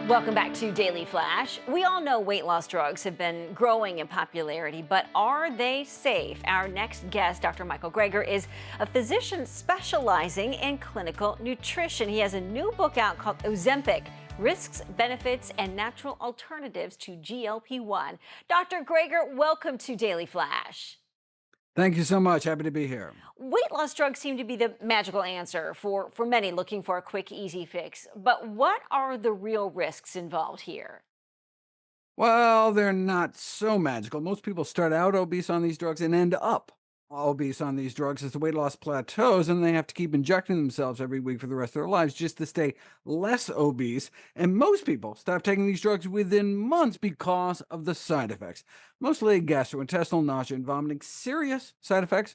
Welcome back to Daily Flash. We all know weight loss drugs have been growing in popularity, but are they safe? Our next guest, Dr. Michael Greger, is a physician specializing in clinical nutrition. He has a new book out called Ozempic: Risks, Benefits, and Natural Alternatives to GLP-1. Dr. Greger, welcome to Daily Flash. Thank you so much. Happy to be here. Weight loss drugs seem to be the magical answer for many looking for a quick, easy fix. But what are the real risks involved here? Well, they're not so magical. Most people start out obese on these drugs and end up obese on these drugs as the weight loss plateaus, and they have to keep injecting themselves every week for the rest of their lives just to stay less obese. And most people stop taking these drugs within months because of the side effects, mostly gastrointestinal, nausea, and vomiting. Serious side effects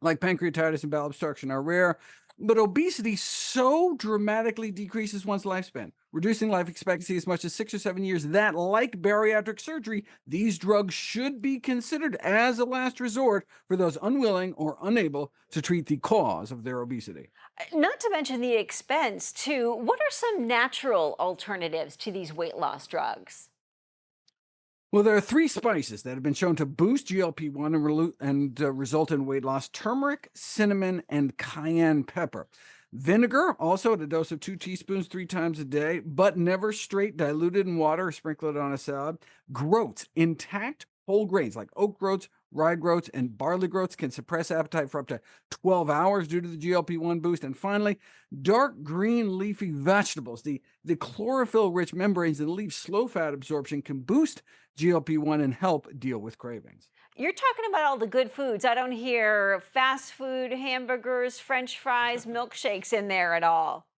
like pancreatitis and bowel obstruction are rare, but obesity so dramatically decreases one's lifespan, reducing life expectancy as much as 6 or 7 years, that, like bariatric surgery, these drugs should be considered as a last resort for those unwilling or unable to treat the cause of their obesity. Not to mention the expense, too. What are some natural alternatives to these weight loss drugs? Well, there are three spices that have been shown to boost GLP-1 and result in weight loss: turmeric, cinnamon, and cayenne pepper. Vinegar, also at a dose of 2 teaspoons 3 times a day, but never straight diluted in water or sprinkled on a salad. Groats, intact whole grains like oat groats, rye groats, and barley groats can suppress appetite for up to 12 hours due to the GLP-1 boost. And finally, dark green leafy vegetables. The chlorophyll-rich membranes that leave slow fat absorption can boost GLP-1 and help deal with cravings. You're talking about all the good foods. I don't hear fast food, hamburgers, French fries, milkshakes in there at all.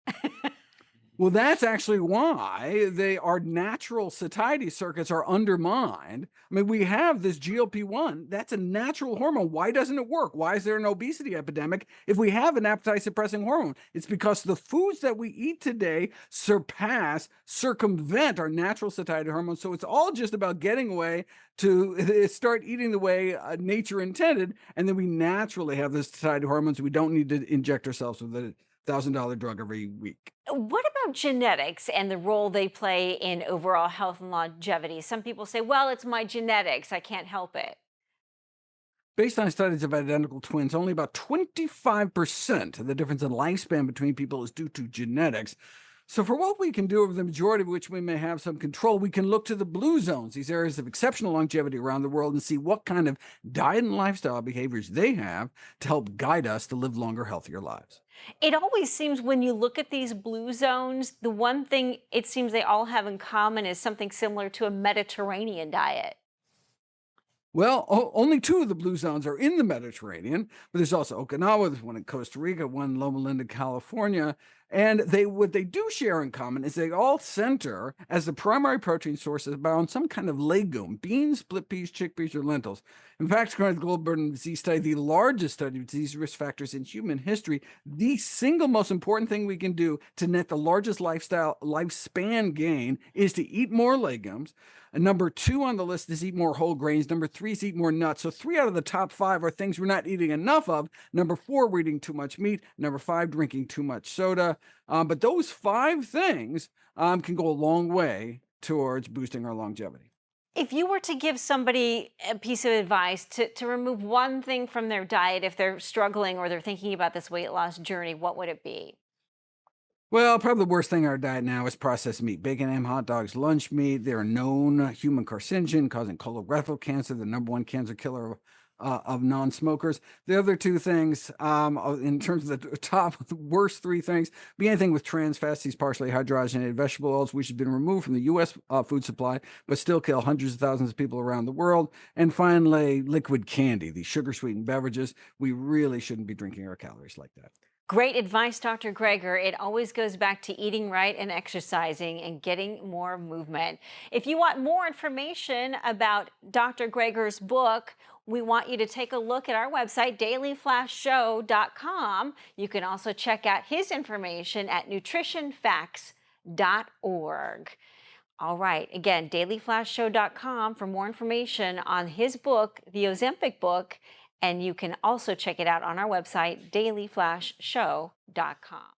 Well, that's actually why our natural satiety circuits are undermined. I mean, we have this GLP-1. That's a natural hormone. Why doesn't it work? Why is there an obesity epidemic if we have an appetite suppressing hormone? It's because the foods that we eat today circumvent our natural satiety hormones. So it's all just about getting away to start eating the way nature intended. And then we naturally have the satiety hormones. We don't need to inject ourselves with a $1,000 drug every week. What about genetics and the role they play in overall health and longevity? Some people say, well, it's my genetics. I can't help it. Based on studies of identical twins, only about 25% of the difference in lifespan between people is due to genetics. So for what we can do over the majority of which we may have some control, we can look to the blue zones, these areas of exceptional longevity around the world, and see what kind of diet and lifestyle behaviors they have to help guide us to live longer, healthier lives. It always seems when you look at these blue zones, the one thing it seems they all have in common is something similar to a Mediterranean diet. Well, only two of the blue zones are in the Mediterranean, but there's also Okinawa, there's one in Costa Rica, one in Loma Linda, California. And what they do share in common is they all center as the primary protein sources around some kind of legume: beans, split peas, chickpeas, or lentils. In fact, according to the Global Burden of Disease Study, the largest study of disease risk factors in human history, the single most important thing we can do to net the largest lifespan gain is to eat more legumes. And number two on the list is eat more whole grains. Number three is eat more nuts. So three out of the top five are things we're not eating enough of. Number four, we're eating too much meat. Number five, drinking too much soda. But those five things can go a long way towards boosting our longevity. If you were to give somebody a piece of advice to remove one thing from their diet if they're struggling or they're thinking about this weight loss journey, what would it be? Well, probably the worst thing in our diet now is processed meat. Bacon, ham, hot dogs, lunch meat. They're a known human carcinogen causing colorectal cancer, the number one cancer killer of non-smokers. The other two things, in terms of the top the worst three things, be anything with trans fats, these partially hydrogenated vegetable oils, which have been removed from the U.S. Food supply, but still kill hundreds of thousands of people around the world. And finally, liquid candy, these sugar-sweetened beverages. We really shouldn't be drinking our calories like that. Great advice, Dr. Greger. It always goes back to eating right and exercising and getting more movement. If you want more information about Dr. Greger's book, we want you to take a look at our website, dailyflashshow.com. You can also check out his information at nutritionfacts.org. All right, again, dailyflashshow.com for more information on his book, the Ozempic book. And you can also check it out on our website, dailyflashshow.com.